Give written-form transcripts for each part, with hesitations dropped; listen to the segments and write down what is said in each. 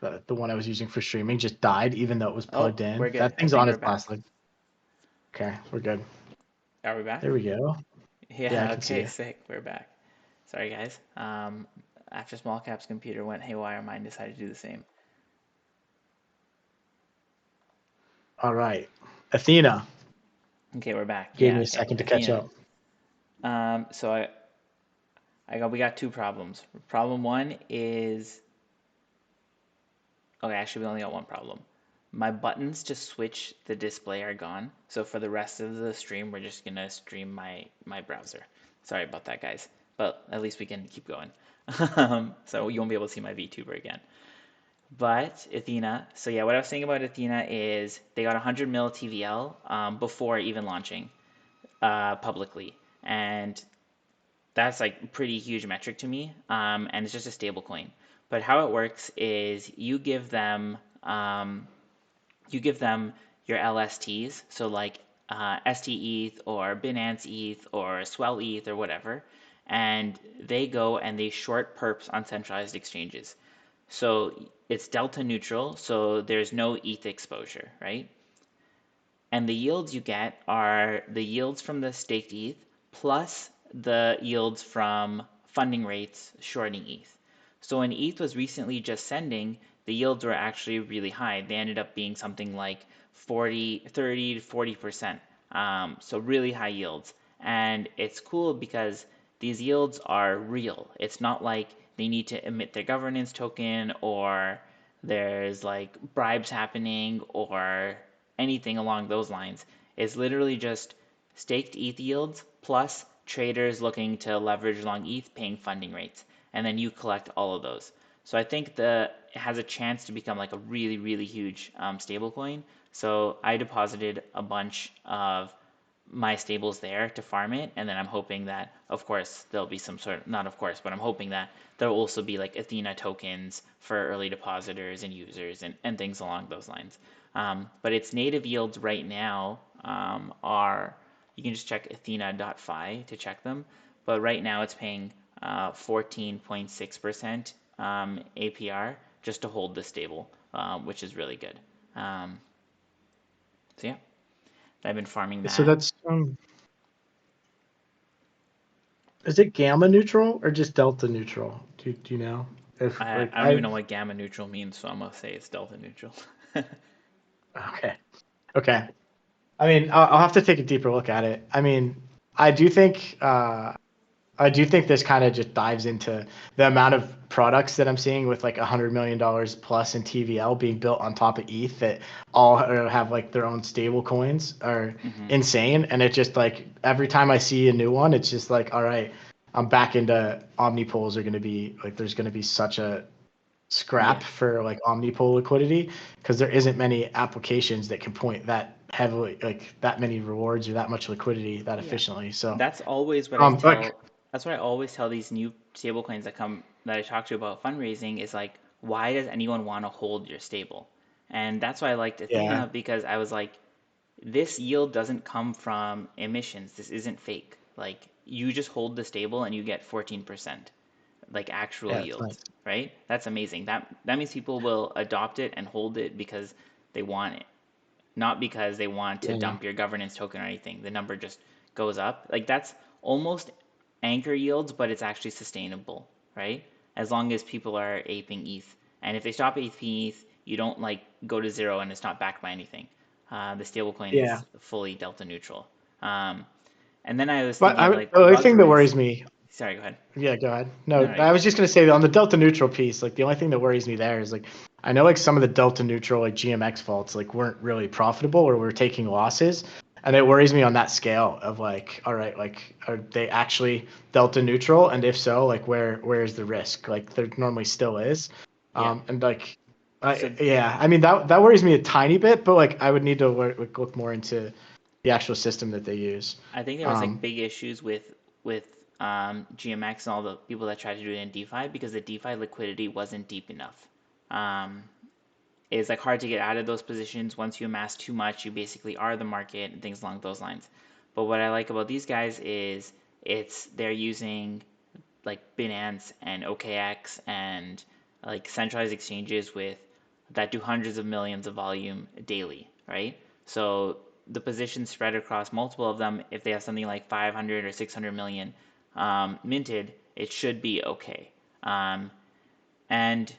the one I was using for streaming just died, even though it was Oh, plugged in. we're good. That I thing's think on we're its back. last leg. Okay, we're good. Are we back? There we go. Yeah, I Yeah, can see okay, you. sick. We're back. Sorry, guys. After Small Cap's computer went haywire, mine decided to do the same. All right. Athena Okay, we're back. gave Yeah, me a okay. second to catch Athena. up. So we got two problems. Problem one is, okay, actually we only got one problem. My buttons to switch the display are gone. So for the rest of the stream, we're just gonna stream my browser. Sorry about that, guys. But at least we can keep going. So you won't be able to see my VTuber again. But Athena, so yeah, what I was saying about Athena is they got 100 mil TVL before even launching publicly, and that's like pretty huge metric to me. And it's just a stable coin. But how it works is you give them your LSTs, so like ST or Binance ETH or Swell ETH or whatever, and they go and they short perps on centralized exchanges. So it's delta neutral, so there's no ETH exposure, right? And the yields you get are the yields from the staked ETH plus the yields from funding rates shorting ETH. So when ETH was recently just sending, the yields were actually really high. They ended up being something like 30 to 40%. So really high yields. And it's cool because these yields are real. It's not like they need to emit their governance token or there's like bribes happening or anything along those lines. It's literally just staked ETH yields plus traders looking to leverage long ETH paying funding rates. And then you collect all of those. So I think it has a chance to become like a really, really huge stablecoin. So I deposited a bunch of my stables there to farm it, and then I'm hoping that, of course, there'll be some sort of, not of course, but I'm hoping that there'll also be like Athena tokens for early depositors and users and things along those lines. But its native yields right now are, you can just check athena.fi to check them, but right now it's paying 14.6% APR just to hold the stable, which is really good. So yeah, I've been farming So that. that's is it gamma neutral or just delta neutral? Do you know? If like I don't even know what gamma neutral means, so I'm gonna say it's delta neutral. okay. Okay. I mean, I'll have to take a deeper look at it. I mean, I do think uh, I do think this kind of just dives into the amount of products that I'm seeing with like $100 million plus in TVL being built on top of ETH that all have like their own stable coins are Hmm. insane. And it just like every time I see a new one, it's just like, all right, I'm back into Omni pools are going to be like, there's going to be such a scrap Yeah, for like Omni Pool liquidity because there isn't many applications that can point that heavily like that many rewards or that much liquidity that yeah. efficiently. So, That's always what I but tell. That's what I always tell these new stablecoins that I talk to about fundraising is like, why does anyone want to hold your stable? And that's why I liked yeah, Athena because I was like, this yield doesn't come from emissions. This isn't fake. Like you just hold the stable and you get 14%, like actual yeah, it's yield, nice. right? That's amazing. That means people will adopt it and hold it because they want it, not because they want to Yeah, dump your governance token or anything. The number just goes up. Like that's almost anchor yields, but it's actually sustainable, right? As long as people are aping ETH. And if they stop aping ETH, you don't like go to zero and it's not backed by anything. The stablecoin yeah. is fully delta neutral. Um, and then I was But thinking of like the only thing that buggeries. worries me, Sorry, go ahead. yeah, go ahead. No, No, no, you I go. was just gonna say that on the delta neutral piece, like the only thing that worries me there is like I know like some of the delta neutral like GMX vaults like weren't really profitable or were taking losses, and it worries me on that scale of like, all right, like are they actually delta neutral, and if so, like where's the risk? Like there normally still is, Yeah. and like, So yeah, I mean that worries me a tiny bit, but like I would need to look more into the actual system that they use. I think there was like big issues with GMX and all the people that tried to do it in DeFi because the DeFi liquidity wasn't deep enough. Um, it's like hard to get out of those positions. Once you amass too much, you basically are the market and things along those lines. But what I like about these guys is they're using like Binance and OKX and like centralized exchanges with that do hundreds of millions of volume daily, right? So the positions spread across multiple of them, if they have something like 500 or 600 million minted, it should be okay. And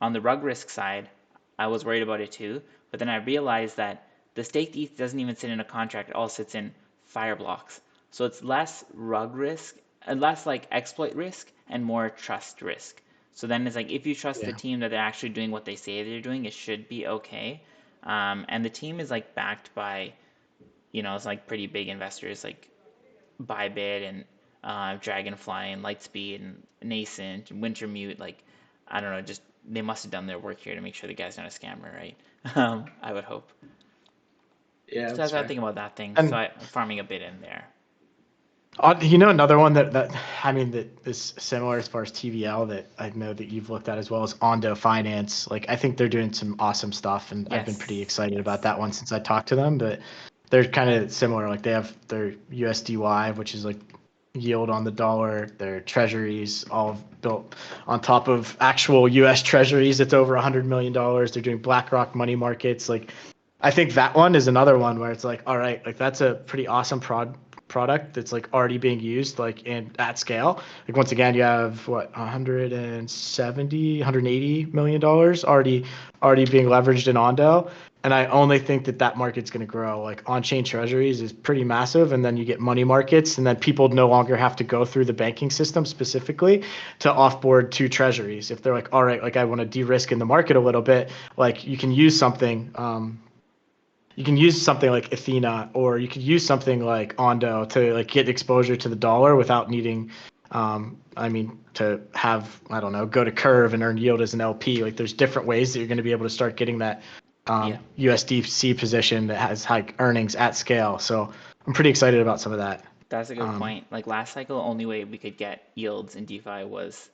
on the rug risk side, I was worried about it too, but then I realized that the staked ETH doesn't even sit in a contract, it all sits in Fireblocks. So it's less rug risk, and less like exploit risk, and more trust risk. So then it's like if you trust the Yeah. team that they're actually doing what they say they're doing, it should be okay. And the team is like backed by, it's like pretty big investors like Bybit and Dragonfly and Lightspeed and Nascent and Wintermute. Like, I don't know, just they must have done their work here to make sure the guy's not a scammer, right? I would hope. Yeah, So that's that's what I fair. think about that thing. So And I'm farming a bit in there. another one that I mean that is similar as far as TVL that I know that you've looked at as well as Ondo Finance. Like I think they're doing some awesome stuff, and I've been pretty Yes, excited about yes. that one since I talked to them. But they're kind of similar. Like they have their USDY, which is like yield on the dollar. Their treasuries, all built on top of actual U.S. treasuries. It's over $100 million. They're doing BlackRock money markets. Like I think that one is another one where it's like, all right, like that's a pretty awesome product that's like already being used like in at scale. Like once again, you have what 170, 180 million dollars already being leveraged in Ondo. And I only think that that market's going to grow. Like on-chain treasuries is pretty massive, and then you get money markets, and then people no longer have to go through the banking system specifically to offboard to treasuries. If they're like, all right, like I want to de-risk in the market a little bit, like you can use something like Athena, or you could use something like Ondo to like get exposure to the dollar without needing, to have, I don't know, go to Curve and earn yield as an LP. Like there's different ways that you're going to be able to start getting that Yeah, USDC position that has high earnings at scale. So I'm pretty excited about some of that. that's a good Um, point. Like last cycle, the only way we could get yields in DeFi was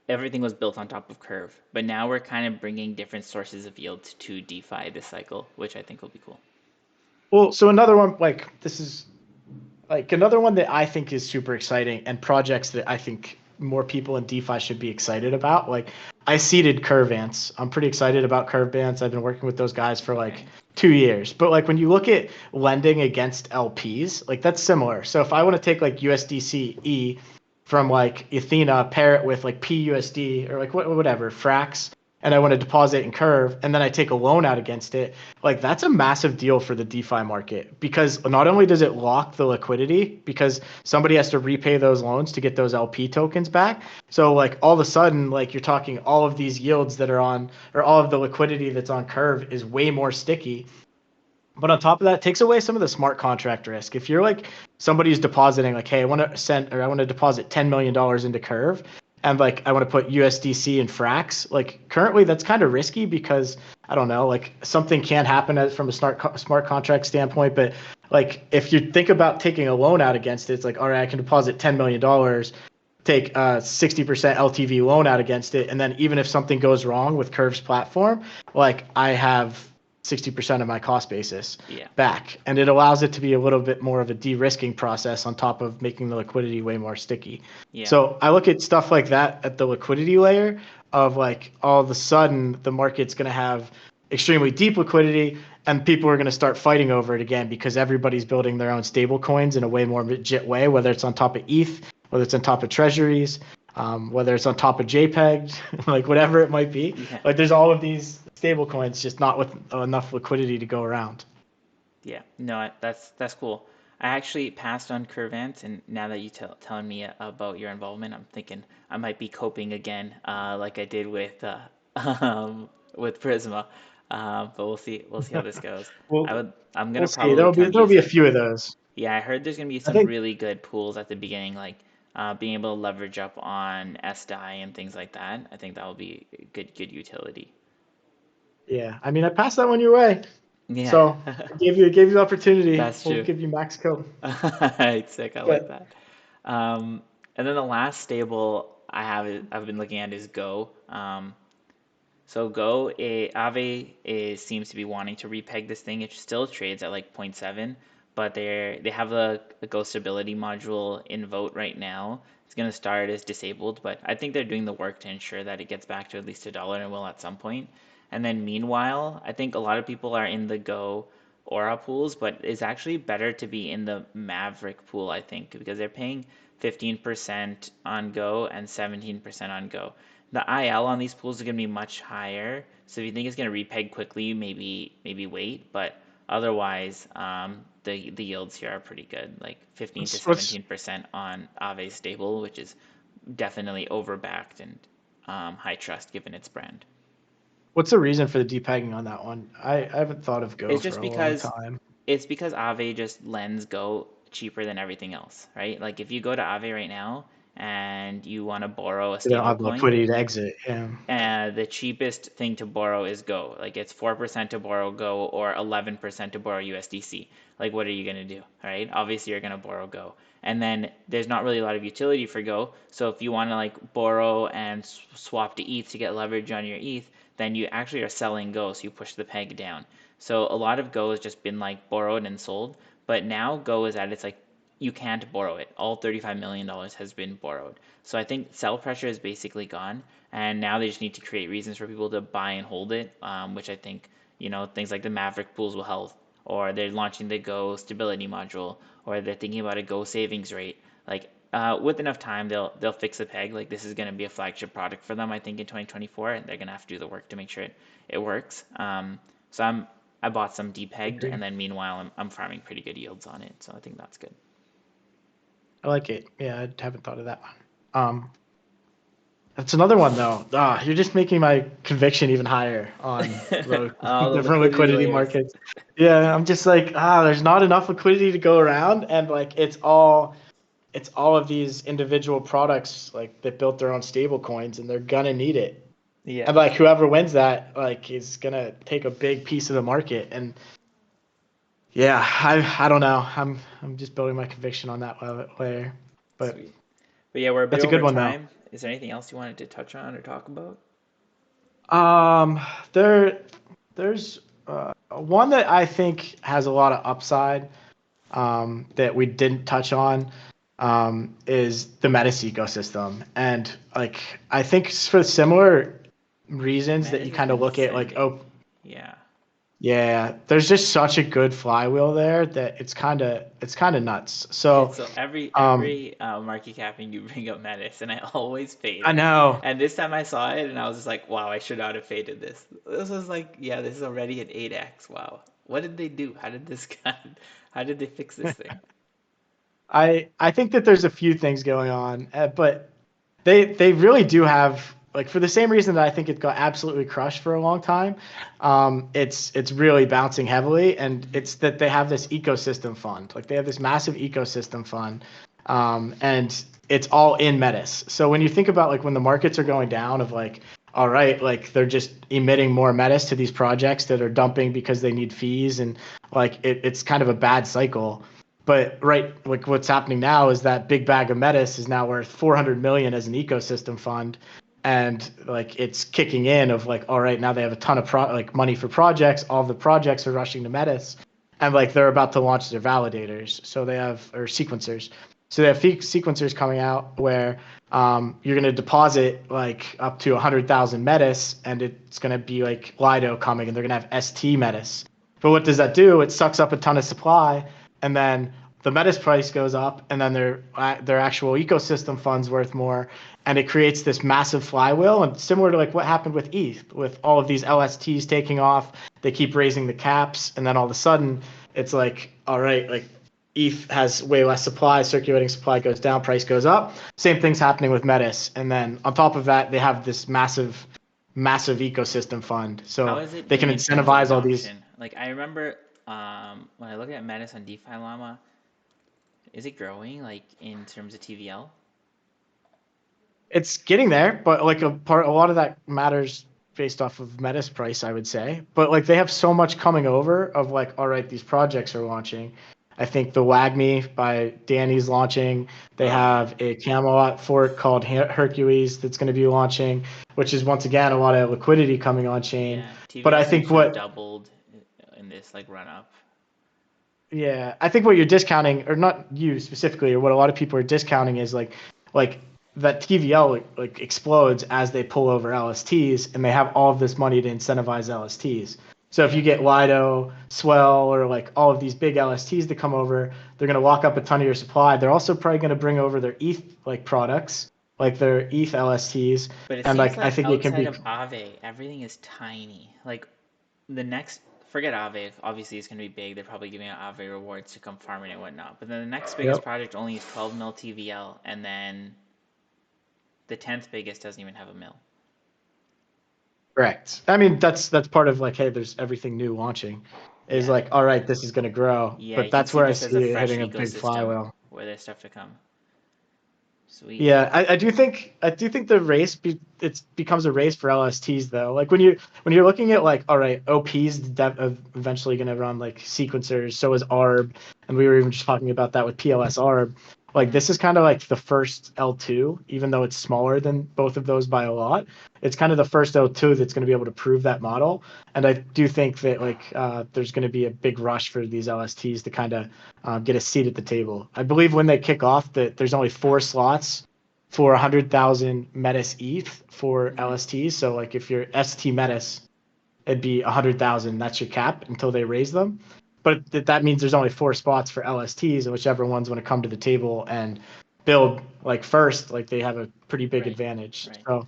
everything was built on top of Curve. But now we're kind of bringing different sources of yield to DeFi this cycle, which I think will be cool. well, so another one like this is like another one that I think is super exciting and projects that I think more people in DeFi should be excited about. Like I seeded Curvance. I'm pretty excited about Curvance. I've been working with those guys for like Okay. 2 years. But like when you look at lending against LPs, like that's similar. So if I want to take like USDCE from like Athena, pair it with like PUSD or like whatever, Frax, and I want to deposit in Curve, and then I take a loan out against it, like that's a massive deal for the DeFi market because not only does it lock the liquidity because somebody has to repay those loans to get those LP tokens back. So like all of a sudden, like you're talking all of these yields that are on, or all of the liquidity that's on Curve is way more sticky. But on top of that, it takes away some of the smart contract risk. If you're like somebody who's depositing, like, hey, I want to deposit $10 million into Curve, and like I want to put USDC and Frax. Like currently, that's kind of risky because I don't know, like something can happen from a smart contract standpoint. But like if you think about taking a loan out against it, it's like, all right, I can deposit $10 million, take a 60% LTV loan out against it, and then even if something goes wrong with Curve's platform, like I have 60% of my cost basis Yeah. back. And it allows it to be a little bit more of a de-risking process on top of making the liquidity way more sticky. Yeah. So I look at stuff like that at the liquidity layer of like all of a sudden the market's going to have extremely deep liquidity and people are going to start fighting over it again because everybody's building their own stable coins in a way more legit way, whether it's on top of ETH, whether it's on top of treasuries, whether it's on top of JPEG, like whatever it might be. Yeah. Like there's all of these stable coins, just not with enough liquidity to go around. Yeah. No, that's cool. I actually passed on Curvant, and now that you telling me about your involvement, I'm thinking I might be coping again, like I did with Prisma. But we'll see. We'll see how this goes. Well, I'm gonna we'll see. probably come There'll use be a it. few of those. Yeah, I heard there's gonna be I some think. really good pools at the beginning, like being able to leverage up on SDI and things like that. I think that will be good utility. Yeah, I mean, I passed that one your way, Yeah, so I gave you the opportunity. that's We'll true. give you max code. It's sick. I like But that. Um, and then the last stable I've been looking at is Go. So Go, Aave seems to be wanting to repeg this thing. It still trades at like zero point 0.7, but they have a Go stability module in vote right now. It's gonna start as disabled, but I think they're doing the work to ensure that it gets back to at least $1 and will at some point. And then meanwhile, I think a lot of people are in the Go Aura pools, but it's actually better to be in the Maverick pool, I think, because they're paying 15% on Go and 17% on Go. The IL on these pools is going to be much higher. So if you think it's going to repeg quickly, maybe wait. But otherwise, the yields here are pretty good, like 15 to What's 17% on Aave stable, which is definitely overbacked and high trust given its brand. what's the reason for the depegging on that one? I haven't thought of Go It's for just a long because time. Aave just lends Go cheaper than everything else, right? Like if you go to Aave right now and you want to borrow a They don't stable have the coin, liquidity to exit. Yeah. the cheapest thing to borrow is Go. Like it's 4% to borrow Go or 11% to borrow USDC. Like what are you gonna do? All right? Obviously you're gonna borrow Go. And then there's not really a lot of utility for Go. So if you want to like borrow and swap to ETH to get leverage on your ETH, then you actually are selling Go, so you push the peg down. So a lot of Go has just been like borrowed and sold, but now Go is at its like you can't borrow it. All $35 million has been borrowed. So I think sell pressure is basically gone, and now they just need to create reasons for people to buy and hold it, which I think things like the Maverick pools will help, or they're launching the Go stability module, or they're thinking about a Go savings rate. Like with enough time, they'll fix the peg. Like this is going to be a flagship product for them, I think, in 2024, and they're going to have to do the work to make sure it works. So I bought some depegged, Agree. and then meanwhile I'm farming pretty good yields on it, so I think that's good. I like it. Yeah, I haven't thought of that one. That's another one though. You're just making my conviction even higher on the All the different liquidity liquidity layers. markets. Yeah, I'm just like, there's not enough liquidity to go around, and like it's all of these individual products like that built their own stable coins, and they're gonna need it. Yeah, And like whoever wins that, like is gonna take a big piece of the market. And yeah, I don't know. I'm just building my conviction on that layer. But sweet. But yeah, we're a bit that's a good over one though. time. Is there anything else you wanted to touch on or talk about? Um, there's one that I think has a lot of upside that we didn't touch on is the Metis ecosystem, and like I think for similar reasons that Metis you has kind of been look at like, sending. oh Yeah. yeah, there's just such a good flywheel there that it's kind of nuts. It's So so every um, every market capping you bring up Metis, and I always fade. I know. And this time I saw it, and I was just like, wow, I should not have faded this. This was like, yeah, this is already at 8x. Wow, what did they do? How did they fix this thing? I think that there's a few things going on, but they really do have like for the same reason that I think it got absolutely crushed for a long time. It's really bouncing heavily, and Hmm. it's that they have this ecosystem fund. Like they have this massive ecosystem fund, and it's all in Metis. So when you think about like when the markets are going down, of like, all right, like they're just emitting more Metis to these projects that are dumping because they need fees, and like it's kind of a bad cycle. But right, like what's happening now is that big bag of Metis is now worth 400 million as an ecosystem fund, and like it's kicking in of like, all right, now they have a ton of like money for projects. All of the projects are rushing to Metis, and like they're about to launch their validators. So they have or sequencers. So they have sequencers coming out where you're going to deposit like up to 100,000 Metis, and it's going to be like Lido coming, and they're going to have ST Metis. But what does that do? It sucks up a ton of supply, and then the Metis price goes up, and then their actual ecosystem fund's worth more, and it creates this massive flywheel. And similar to like what happened with ETH, with all of these LSTs taking off, they keep raising the caps, and then all of a sudden it's like, all right, like ETH has way less supply, circulating supply goes down, price goes up. Same thing's happening with Metis, and then on top of that, they have this massive ecosystem fund, How so is it they can doing in terms of incentivize all these. adoption? Like I remember when I look at Metis on DeFi Llama, is it growing like in terms of TVL? It's getting there, but like a lot of that matters based off of Meta's price, I would say. But like they have so much coming over of like, all right, these projects are launching. I think the WAGMI by Danny's launching. They Oh yeah. have a Camelot fork called Hercules that's going to be launching, which is once again a lot of liquidity coming on chain. Yeah, But TVL I seems think to have what doubled in this like run up. Yeah, I think what you're discounting, or not you specifically, or what a lot of people are discounting is like that TVL like explodes as they pull over LSTs, and they have all of this money to incentivize LSTs. So if you Yeah. get Lido, Swell, or like all of these big LSTs to come over, they're going to lock up a ton of your supply. They're also probably going to bring over their ETH like products, like their ETH LSTs, But it and seems like I like think it can outside be of Aave, everything is tiny. Like the next, forget Aave, obviously it's going to be big. They're probably giving out Aave rewards to come farming and whatnot. But then the next biggest yep. project only is 12 mil TVL, and then the 10th biggest doesn't even have a mil. Correct. I mean, that's part of like, hey, there's everything new launching. Is Yeah. like, all right, this is going to grow, Yeah, but you can that's see where I this as a see it fresh hitting a big ecosystem flywheel. where there's stuff to come. Sweet. Yeah, I do think the it becomes a race for LSTs though. Like when you're looking at like, all right, OP's eventually going to run like sequencers, so is ARB, and we were even just talking about that with PLS ARB. Like Mm-hmm. this is kind of like the first L2, even though it's smaller than both of those by a lot. It's kind of the first L2 that's going to be able to prove that model. And I do think that like there's going to be a big rush for these LSTs to kind of get a seat at the table. I believe when they kick off that there's only 4 slots for 100,000 Metis ETH for Mm-hmm. LSTs. So like if you're ST Metis, it'd be 100,000. That's your cap until they raise them. But that means there's only 4 spots for LSTs, and whichever ones want to come to the table and build like first, like they have a pretty big Right. advantage. Right. So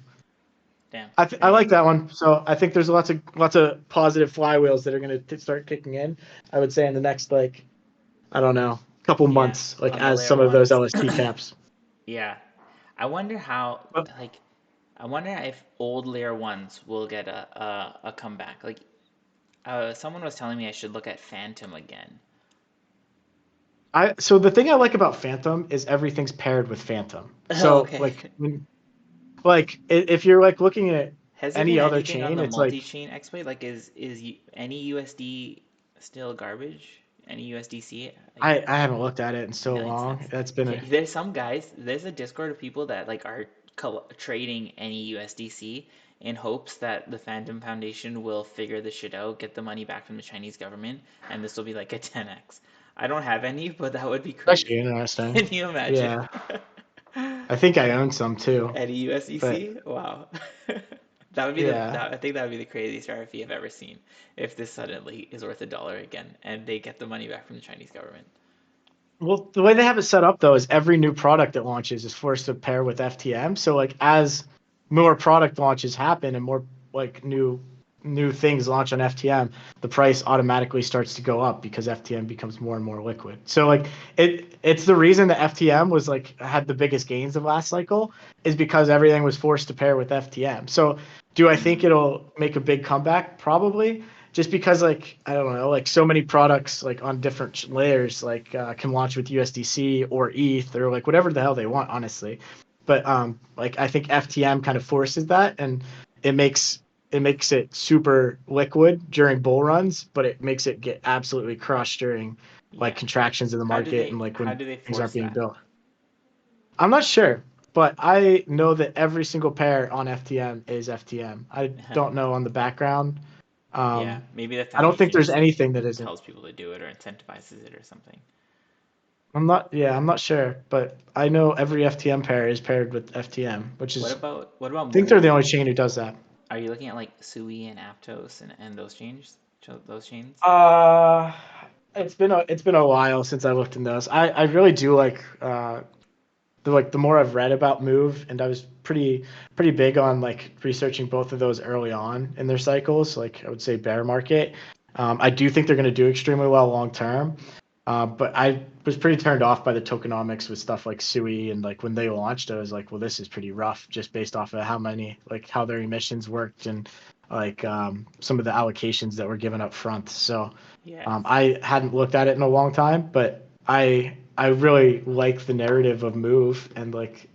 Damn. I Really like that interesting. one. So I think there's lots of positive flywheels that are going to start kicking in. I would say in the next like I don't know couple Yeah. months, like On the as layer some of those ones. LST caps. Yeah. I wonder how, But like, I wonder if old layer ones will get a comeback. Like, someone was telling me I should look at Phantom again. so the thing I like about Phantom is everything's paired with Phantom. Oh, So okay. if you're like looking at Has there been any other anything on chain, the it's like multi-chain exploit? Like, any USD still garbage? Any USDC? Like, I haven't looked at it in so nice, long. nice. That's been Yeah, a there's some guys. There's a Discord of people that like are trading any USDC in hopes that the Phantom Foundation will figure this shit out, get the money back from the Chinese government, and this will be like a 10x. I don't have any, but that would be actually crazy. interesting. Can you imagine? Yeah, I think I own some too, Any but USDC? Wow. That would be yeah. I think that would be the craziest RFP I've ever seen if this suddenly is worth $1 again and they get the money back from the Chinese government. Well, the way they have it set up though is every new product that launches is forced to pair with FTM. So like as more product launches happen and more like new things launch on FTM, the price automatically starts to go up because FTM becomes more and more liquid. So like it's the reason that FTM was like had the biggest gains of last cycle is because everything was forced to pair with FTM. So do I think Mm, it'll make a big comeback? Probably just because like I don't know, like so many products like on different layers like can launch with USDC or ETH or like whatever the hell they want, honestly. But like I think FTM kind of forces that, and it makes it super liquid during bull runs, but it makes it get absolutely crushed during like yeah. contractions in the market and like How when do they things aren't force being that? built. I'm not sure, but I know that every single pair on FTM is FTM. I don't know on the background. Yeah, Um, maybe the I don't think foundation there's just anything that isn't. tells people to do it or incentivizes it or something. Yeah, I'm not sure, but I know every FTM pair is paired with FTM, which is What about I think they're Move? the only chain who does that. Are you looking at like Sui and Aptos and those chains? Those chains? Uh, it's been a while since I looked in those. I really do like the more I've read about Move, and I was pretty big on like researching both of those early on in their cycles. Like I would say bear market. I do think they're going to do extremely well long term. But I was pretty turned off by the tokenomics with stuff like Sui, and like when they launched, I was like, well, this is pretty rough just based off of how their emissions worked and like some of the allocations that were given up front. So Yes. I hadn't looked at it in a long time, but I really like the narrative of Move, and like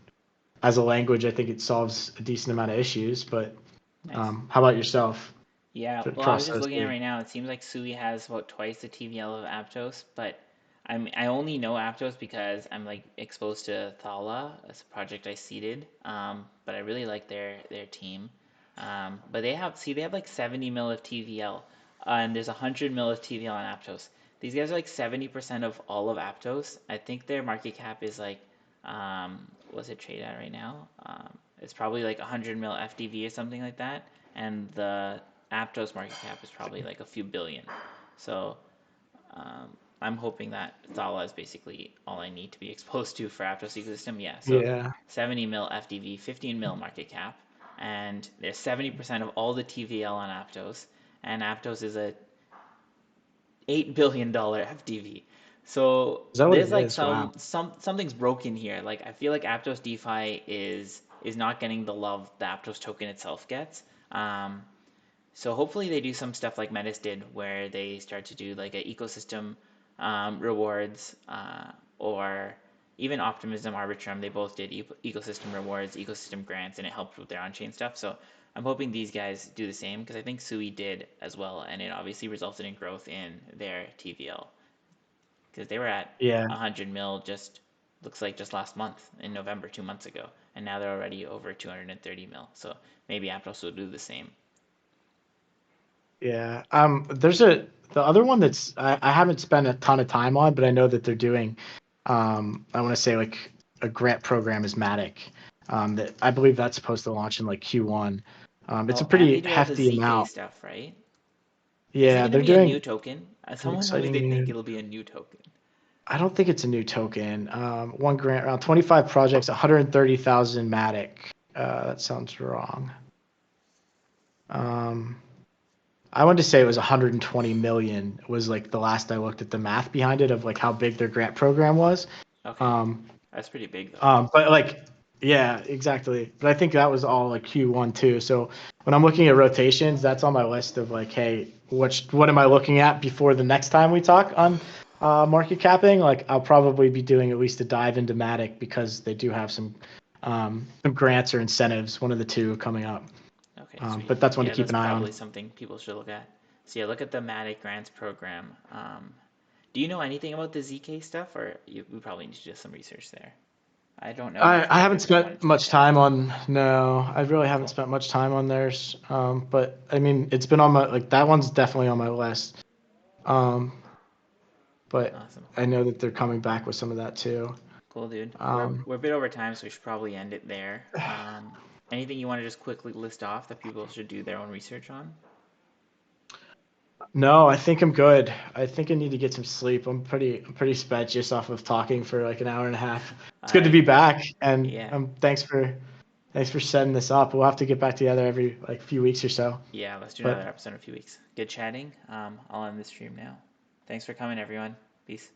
as a language, I think it solves a decent amount of issues. But Nice. how about yourself Yeah, well, I was across just those looking at it three? right now. It seems like Sui has about twice the TVL of Aptos, but I only know Aptos because I'm like exposed to Thala as a project I seeded. But I really like their team. But they have like 70 mil of TVL, and there's 100 mil of TVL on Aptos. These guys are like 70% of all of Aptos. I think their market cap is like what's it trade at right now? It's probably like 100 mil FDV or something like that, and the Aptos market cap is probably like a few billion. So I'm hoping that Thala is basically all I need to be exposed to for Aptos ecosystem. Yeah, so Yeah. 70 mil FDV, 15 mil market cap, and there's 70% of all the TVL on Aptos, and Aptos is a $8 billion FDV. So Is that what there's it like is? Wow. something's broken here. Like I feel like Aptos DeFi is not getting the love the Aptos token itself gets. So hopefully they do some stuff like Metis did, where they start to do like an ecosystem rewards, or even Optimism, Arbitrum. They both did ecosystem rewards, ecosystem grants, and it helped with their on-chain stuff. So I'm hoping these guys do the same because I think Sui did as well, and it obviously resulted in growth in their TVL because they were at Yeah. 100 mil just looks like just last month in November, 2 months ago, and now they're already over 230 mil. So maybe Aptos will do the same. Yeah. There's the other one that's I haven't spent a ton of time on, but I know that they're doing I want to say like a grant program is Matic. That I believe that's supposed to launch in like Q1. It's a Oh, and they pretty do all the hefty ZK amount. stuff, right? Is it Yeah, going to they're be a new doing token? some Someone told me they exciting think new. it'll be a new token. I don't think it's a new token. One grant around 25 projects, 130,000 Matic. That sounds wrong. Um, I wanted to say it was 120 million was like the last I looked at the math behind it of like how big their grant program was. Okay, Um, that's pretty big though. but like, yeah, exactly. But I think that was all like Q1 too. So when I'm looking at rotations, that's on my list of like, hey, what am I looking at before the next time we talk on market capping? Like, I'll probably be doing at least a dive into Matic because they do have some grants or incentives, one of the two coming up. Okay, sweet. But that's one to Yeah, keep that's an eye probably on. something people should look at. So yeah, look at the Matic Grants program. Do you know anything about the ZK stuff, or we probably need to do some research there? I don't know enough I about haven't it, but I wanted spent to look much at it. time on no, I really haven't Cool. spent much time on theirs. But I mean, it's been on my like that one's definitely on my list. Um, but Awesome. I know that they're coming back with some of that too. Cool, dude. We're Um, we're a bit over time, so we should probably end it there. Anything you want to just quickly list off that people should do their own research on? no, I think I'm good. I think I need to get some sleep. I'm pretty spent just off of talking for like an hour and a half. It's All good to right. be back, and Yeah. thanks for setting this up. We'll have to get back together every like few weeks or so. Yeah, let's do But another episode in a few weeks. Good chatting. I'll end the stream now. Thanks for coming, everyone. Peace.